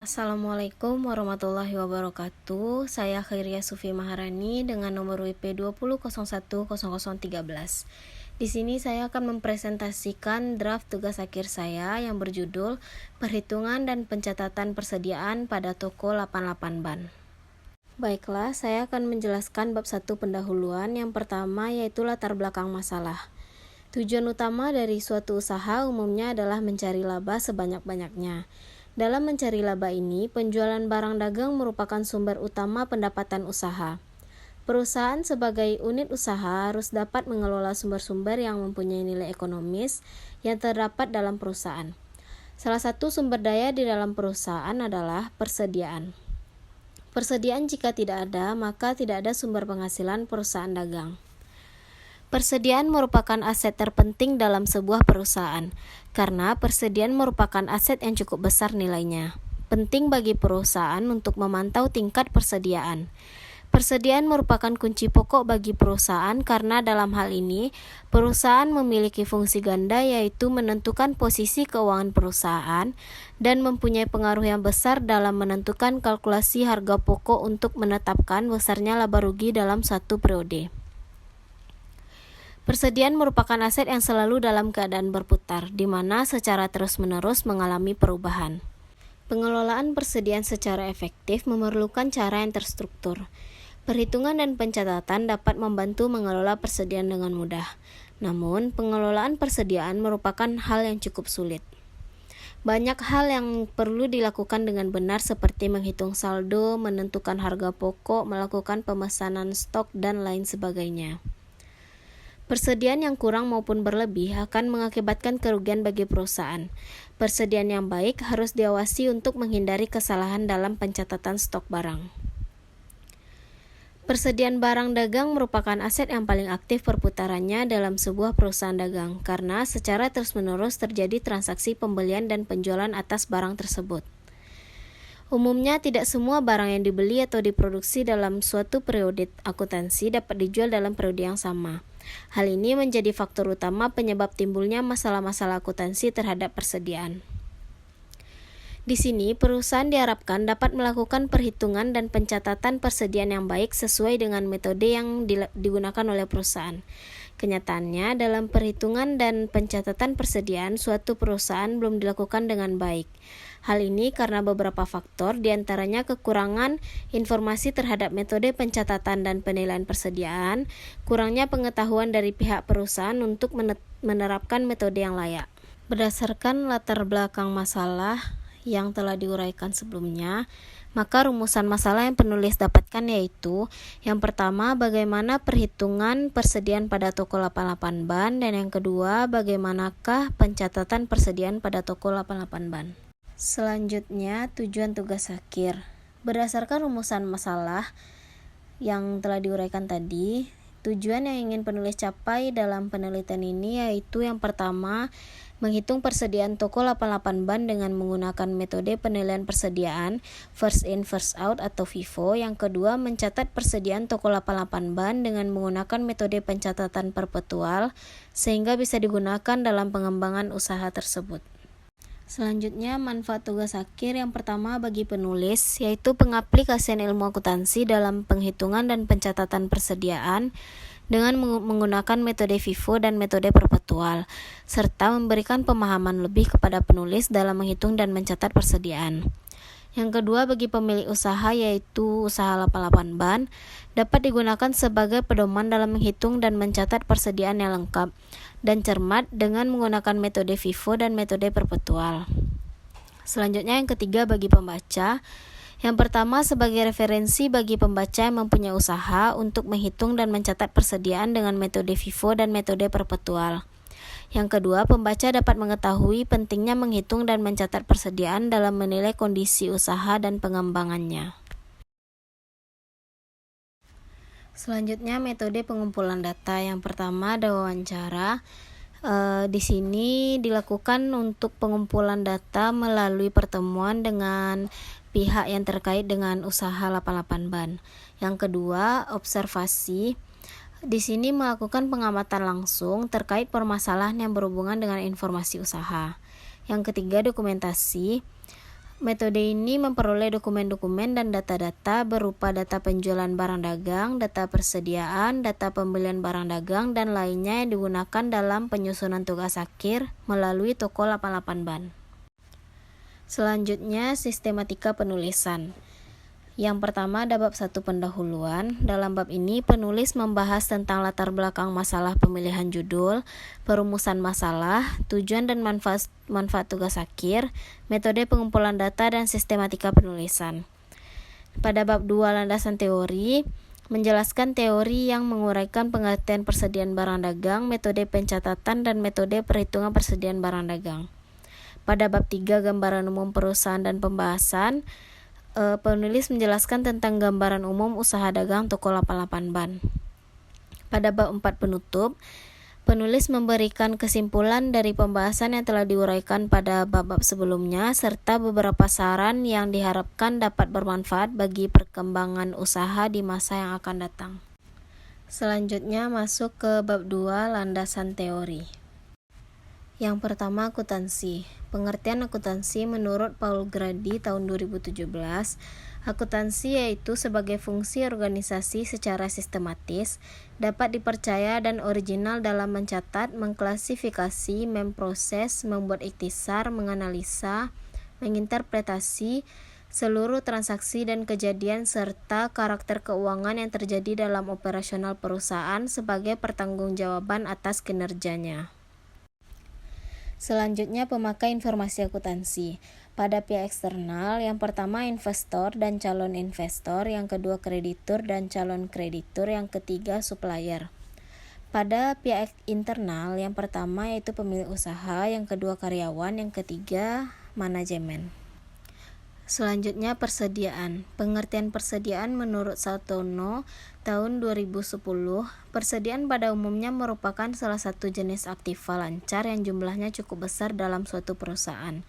Assalamualaikum warahmatullahi wabarakatuh. Saya Khairia Sufi Maharani dengan nomor WP 20010013. Di sini saya akan mempresentasikan draft tugas akhir saya yang berjudul Perhitungan dan Pencatatan Persediaan pada Toko 88 Ban. Baiklah, saya akan menjelaskan bab 1 pendahuluan. Yang pertama yaitu latar belakang masalah. Tujuan utama dari suatu usaha umumnya adalah mencari laba sebanyak-banyaknya. Dalam mencari laba ini, penjualan barang dagang merupakan sumber utama pendapatan usaha. Perusahaan sebagai unit usaha harus dapat mengelola sumber-sumber yang mempunyai nilai ekonomis yang terdapat dalam perusahaan. Salah satu sumber daya di dalam perusahaan adalah persediaan. Persediaan jika tidak ada, maka tidak ada sumber penghasilan perusahaan dagang. Persediaan merupakan aset terpenting dalam sebuah perusahaan, karena persediaan merupakan aset yang cukup besar nilainya. Penting bagi perusahaan untuk memantau tingkat persediaan. Persediaan merupakan kunci pokok bagi perusahaan karena dalam hal ini, perusahaan memiliki fungsi ganda yaitu menentukan posisi keuangan perusahaan dan mempunyai pengaruh yang besar dalam menentukan kalkulasi harga pokok untuk menetapkan besarnya laba rugi dalam suatu periode. Persediaan merupakan aset yang selalu dalam keadaan berputar, di mana secara terus-menerus mengalami perubahan. Pengelolaan persediaan secara efektif memerlukan cara yang terstruktur. Perhitungan dan pencatatan dapat membantu mengelola persediaan dengan mudah. Namun, pengelolaan persediaan merupakan hal yang cukup sulit. Banyak hal yang perlu dilakukan dengan benar seperti menghitung saldo, menentukan harga pokok, melakukan pemesanan stok, dan lain sebagainya. Persediaan yang kurang maupun berlebih akan mengakibatkan kerugian bagi perusahaan. Persediaan yang baik harus diawasi untuk menghindari kesalahan dalam pencatatan stok barang. Persediaan barang dagang merupakan aset yang paling aktif perputarannya dalam sebuah perusahaan dagang, karena secara terus-menerus terjadi transaksi pembelian dan penjualan atas barang tersebut. Umumnya tidak semua barang yang dibeli atau diproduksi dalam suatu periode akuntansi dapat dijual dalam periode yang sama. Hal ini menjadi faktor utama penyebab timbulnya masalah-masalah akuntansi terhadap persediaan. Di sini, perusahaan diharapkan dapat melakukan perhitungan dan pencatatan persediaan yang baik sesuai dengan metode yang digunakan oleh perusahaan. Kenyataannya, dalam perhitungan dan pencatatan persediaan, suatu perusahaan belum dilakukan dengan baik. Hal ini karena beberapa faktor, diantaranya kekurangan informasi terhadap metode pencatatan dan penilaian persediaan, kurangnya pengetahuan dari pihak perusahaan untuk menerapkan metode yang layak. Berdasarkan latar belakang masalah yang telah diuraikan sebelumnya, maka rumusan masalah yang penulis dapatkan yaitu yang pertama, bagaimana perhitungan persediaan pada toko 88 ban, dan yang kedua, bagaimanakah pencatatan persediaan pada toko 88 ban. Selanjutnya, tujuan tugas akhir. Berdasarkan rumusan masalah yang telah diuraikan tadi, tujuan yang ingin penulis capai dalam penelitian ini yaitu yang pertama, menghitung persediaan toko 88 ban dengan menggunakan metode penilaian persediaan first in first out atau FIFO. Yang kedua, mencatat persediaan toko 88 ban dengan menggunakan metode pencatatan perpetual sehingga bisa digunakan dalam pengembangan usaha tersebut. Selanjutnya, manfaat tugas akhir yang pertama bagi penulis yaitu pengaplikasian ilmu akuntansi dalam penghitungan dan pencatatan persediaan dengan menggunakan metode FIFO dan metode perpetual, serta memberikan pemahaman lebih kepada penulis dalam menghitung dan mencatat persediaan. Yang kedua, bagi pemilik usaha yaitu usaha 88 ban, dapat digunakan sebagai pedoman dalam menghitung dan mencatat persediaan yang lengkap dan cermat dengan menggunakan metode FIFO dan metode perpetual. Selanjutnya, yang ketiga, bagi pembaca. Yang pertama, sebagai referensi bagi pembaca yang mempunyai usaha untuk menghitung dan mencatat persediaan dengan metode FIFO dan metode perpetual. Yang kedua, pembaca dapat mengetahui pentingnya menghitung dan mencatat persediaan dalam menilai kondisi usaha dan pengembangannya. Selanjutnya, metode pengumpulan data. Yang pertama ada wawancara. Di sini dilakukan untuk pengumpulan data melalui pertemuan dengan pihak yang terkait dengan usaha 88 ban. Yang kedua, observasi. Di sini melakukan pengamatan langsung terkait permasalahan yang berhubungan dengan informasi usaha. Yang ketiga, dokumentasi. Metode ini memperoleh dokumen-dokumen dan data-data berupa data penjualan barang dagang, data persediaan, data pembelian barang dagang, dan lainnya yang digunakan dalam penyusunan tugas akhir melalui toko 88 ban. Selanjutnya, sistematika penulisan. Yang pertama ada bab 1 pendahuluan. Dalam bab ini penulis membahas tentang latar belakang masalah pemilihan judul, perumusan masalah, tujuan dan manfaat tugas akhir, metode pengumpulan data dan sistematika penulisan. Pada bab 2 landasan teori, menjelaskan teori yang menguraikan pengertian persediaan barang dagang, metode pencatatan dan metode perhitungan persediaan barang dagang. Pada bab 3 gambaran umum perusahaan dan pembahasan, penulis menjelaskan tentang gambaran umum usaha dagang toko 88 ban. Pada bab 4 penutup, penulis memberikan kesimpulan dari pembahasan yang telah diuraikan pada bab-bab sebelumnya serta beberapa saran yang diharapkan dapat bermanfaat bagi perkembangan usaha di masa yang akan datang. Selanjutnya masuk ke bab 2 landasan teori. Yang pertama, akuntansi. Pengertian akuntansi menurut Paul Grady tahun 2017, akuntansi yaitu sebagai fungsi organisasi secara sistematis, dapat dipercaya dan original dalam mencatat, mengklasifikasi, memproses, membuat ikhtisar, menganalisa, menginterpretasi seluruh transaksi dan kejadian serta karakter keuangan yang terjadi dalam operasional perusahaan sebagai pertanggungjawaban atas kinerjanya. Selanjutnya, pemakai informasi akuntansi. Pada pihak eksternal, yang pertama investor dan calon investor, yang kedua kreditur dan calon kreditur, yang ketiga supplier. Pada pihak internal, yang pertama yaitu pemilik usaha, yang kedua karyawan, yang ketiga manajemen. Selanjutnya, persediaan. Pengertian persediaan menurut Sartono tahun 2010, persediaan pada umumnya merupakan salah satu jenis aktiva lancar yang jumlahnya cukup besar dalam suatu perusahaan.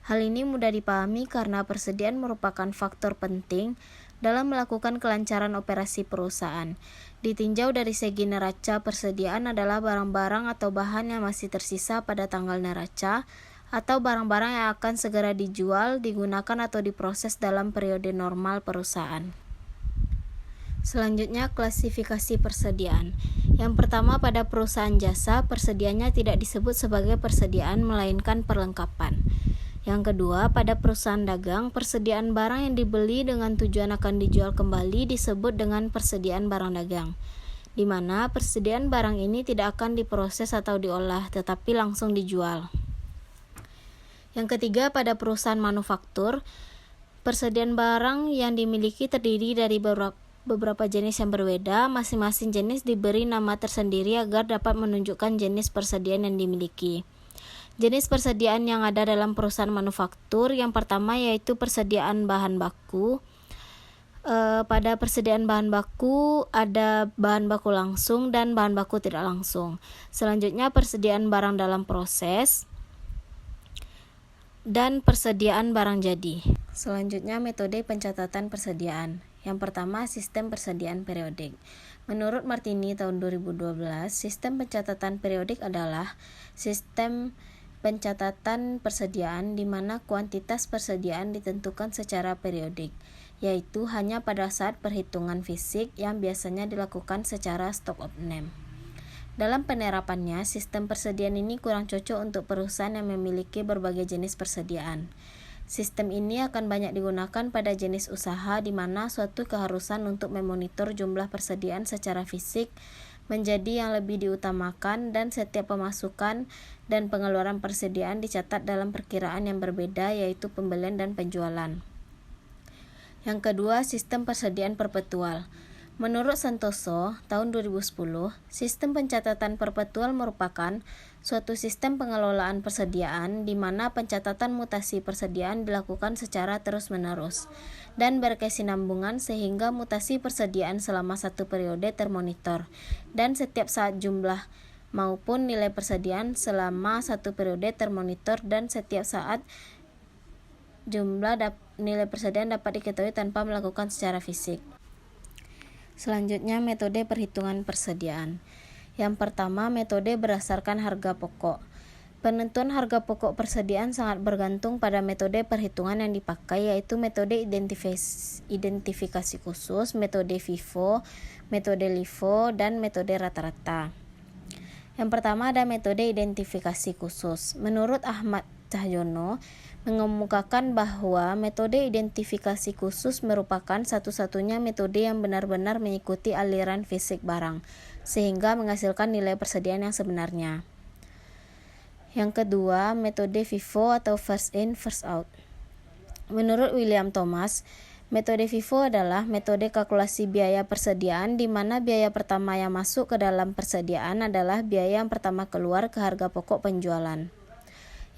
Hal ini mudah dipahami karena persediaan merupakan faktor penting dalam melakukan kelancaran operasi perusahaan. Ditinjau dari segi neraca, persediaan adalah barang-barang atau bahan yang masih tersisa pada tanggal neraca, atau barang-barang yang akan segera dijual, digunakan atau diproses dalam periode normal perusahaan. Selanjutnya, klasifikasi persediaan. Yang pertama, pada perusahaan jasa, persediaannya tidak disebut sebagai persediaan melainkan perlengkapan. Yang kedua, pada perusahaan dagang, persediaan barang yang dibeli dengan tujuan akan dijual kembali disebut dengan persediaan barang dagang, di mana persediaan barang ini tidak akan diproses atau diolah, tetapi langsung dijual. Yang ketiga, pada perusahaan manufaktur, persediaan barang yang dimiliki terdiri dari beberapa jenis yang berbeda. Masing-masing jenis diberi nama tersendiri agar dapat menunjukkan jenis persediaan yang dimiliki. Jenis persediaan yang ada dalam perusahaan manufaktur, yang pertama yaitu persediaan bahan baku. Pada persediaan bahan baku ada bahan baku langsung dan bahan baku tidak langsung. Selanjutnya, persediaan barang dalam proses dan persediaan barang jadi. Selanjutnya, metode pencatatan persediaan. Yang pertama, sistem persediaan periodik. Menurut Martini tahun 2012, sistem pencatatan periodik adalah sistem pencatatan persediaan di mana kuantitas persediaan ditentukan secara periodik, yaitu hanya pada saat perhitungan fisik yang biasanya dilakukan secara stock of name. Dalam penerapannya, sistem persediaan ini kurang cocok untuk perusahaan yang memiliki berbagai jenis persediaan. Sistem ini akan banyak digunakan pada jenis usaha di mana suatu keharusan untuk memonitor jumlah persediaan secara fisik menjadi yang lebih diutamakan dan setiap pemasukan dan pengeluaran persediaan dicatat dalam perkiraan yang berbeda, yaitu pembelian dan penjualan. Yang kedua, sistem persediaan perpetual. Menurut Santoso, tahun 2010, sistem pencatatan perpetual merupakan suatu sistem pengelolaan persediaan di mana pencatatan mutasi persediaan dilakukan secara terus-menerus dan berkesinambungan sehingga mutasi persediaan selama satu periode termonitor, dan setiap saat jumlah maupun nilai persediaan selama satu periode termonitor, dan setiap saat jumlah nilai persediaan dapat diketahui tanpa melakukan secara fisik. Selanjutnya, metode perhitungan persediaan. Yang pertama, metode berdasarkan harga pokok. Penentuan harga pokok persediaan sangat bergantung pada metode perhitungan yang dipakai, yaitu metode identifikasi khusus, metode FIFO, metode LIFO, dan metode rata-rata. Yang pertama ada metode identifikasi khusus. Menurut Ahmad Cahyono, mengemukakan bahwa metode identifikasi khusus merupakan satu-satunya metode yang benar-benar mengikuti aliran fisik barang, sehingga menghasilkan nilai persediaan yang sebenarnya. Yang kedua, metode FIFO atau first in, first out. Menurut William Thomas, metode FIFO adalah metode kalkulasi biaya persediaan di mana biaya pertama yang masuk ke dalam persediaan adalah biaya yang pertama keluar ke harga pokok penjualan.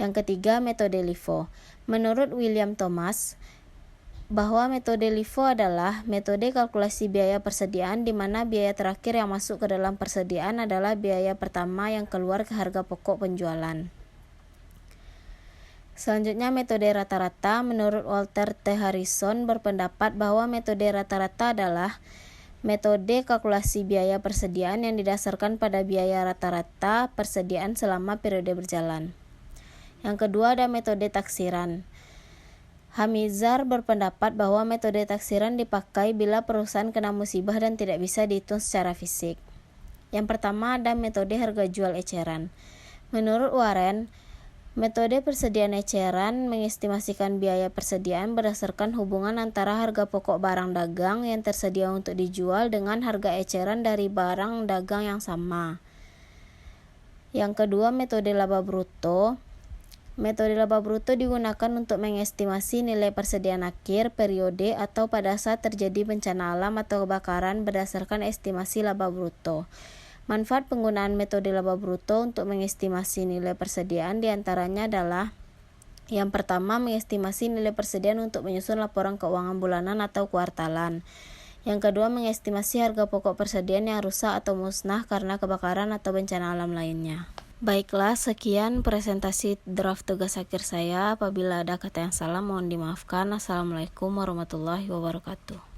Yang ketiga, metode LIFO. Menurut William Thomas, bahwa metode LIFO adalah metode kalkulasi biaya persediaan di mana biaya terakhir yang masuk ke dalam persediaan adalah biaya pertama yang keluar ke harga pokok penjualan. Selanjutnya, metode rata-rata. Menurut Walter T. Harrison berpendapat bahwa metode rata-rata adalah metode kalkulasi biaya persediaan yang didasarkan pada biaya rata-rata persediaan selama periode berjalan. Yang kedua ada metode taksiran. Hamizar berpendapat bahwa metode taksiran dipakai bila perusahaan kena musibah dan tidak bisa dihitung secara fisik. Yang pertama ada metode harga jual eceran. Menurut Warren, metode persediaan eceran mengestimasikan biaya persediaan berdasarkan hubungan antara harga pokok barang dagang yang tersedia untuk dijual dengan harga eceran dari barang dagang yang sama. Yang kedua metode laba bruto. Metode laba bruto digunakan untuk mengestimasi nilai persediaan akhir periode atau pada saat terjadi bencana alam atau kebakaran berdasarkan estimasi laba bruto. Manfaat penggunaan metode laba bruto untuk mengestimasi nilai persediaan diantaranya adalah: yang pertama, mengestimasi nilai persediaan untuk menyusun laporan keuangan bulanan atau kuartalan. Yang kedua, mengestimasi harga pokok persediaan yang rusak atau musnah karena kebakaran atau bencana alam lainnya. Baiklah, sekian presentasi draft tugas akhir saya. Apabila ada kata yang salah, mohon dimaafkan. Assalamualaikum warahmatullahi wabarakatuh.